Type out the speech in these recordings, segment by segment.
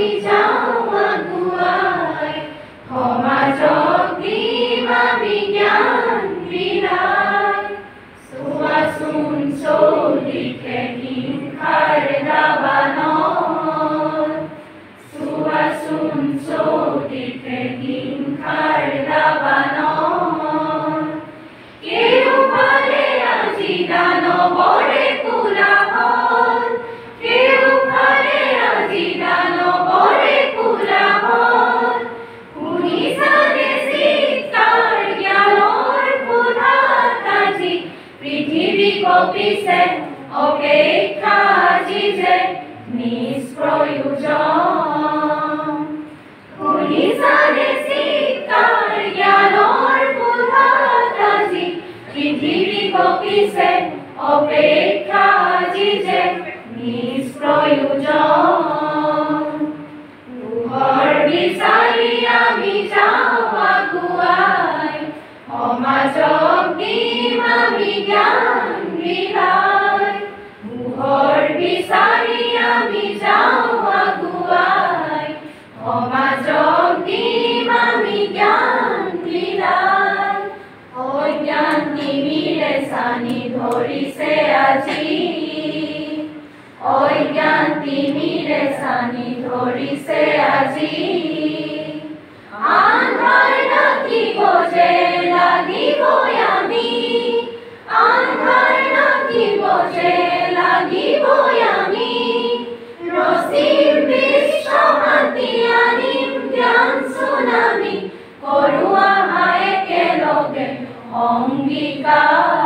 আমি যাওঁ আগুৱাই, সমাজক দিম আমি জ্ঞান বিলাই। চোৱাচোন চৌদিশে হিংসাৰ দাবানল, চোৱাচোন চৌদিশে হিংসাৰ দাবানল। কেওফালে আজি দানৱৰে কোলাহল, কেওফালে আজি দানৱৰে কোলাহল। শুনিছানে চিৎকাৰ জ্ঞানৰ কোঠাত আজি, পৃথিৱী কঁপিছে অপেক্ষা আজি যে নিষ্প্ৰয়োজন। শুনিছানে চিৎকাৰ জ্ঞানৰ কোঠাত আজি, পৃথিৱী কঁপিছে অপেক্ষা আজি যে নিষ্প্ৰয়োজন। পোহৰ বিচাৰি আমি যাওঁ আগুৱাই, সমাজক দিম আমি জ্ঞান বিলাই। পোহৰ বিচাৰি আমি যাওঁ আগুৱাই, সমাজক দিম আমি জ্ঞান বিলাই। অজ্ঞান তিমিৰে ছানি ধৰিছে আজি, অজ্ঞান তিমিৰে ছানি ধৰিছে আজি। আন্ধাৰ নাকিব যে লাগিবই আমি, আন্ধাৰ নাকিব যে লাগিবই আমি। ৰচিম বিশ্ব শান্তি আনিম জ্ঞান চুনামি, কৰোঁ আহা একেলগে অংগীকাৰ।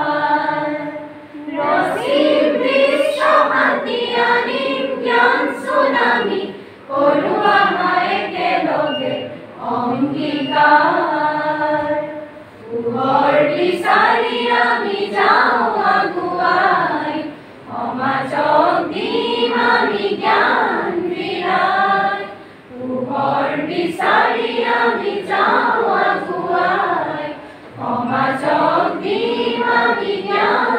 ৰচিম বিশ্ব শান্তি আনিম জ্ঞান চুনামি, কৰোঁ আহা একেলগে অংগীকাৰ। পোহৰ বিচাৰি আমি যাওঁ আগুৱাই, সমাজক দিম আমি জ্ঞান বিলাই। পোহৰ বিচাৰি আমি যাওঁ আগুৱাই, সমাজক দিম আমি জ্ঞান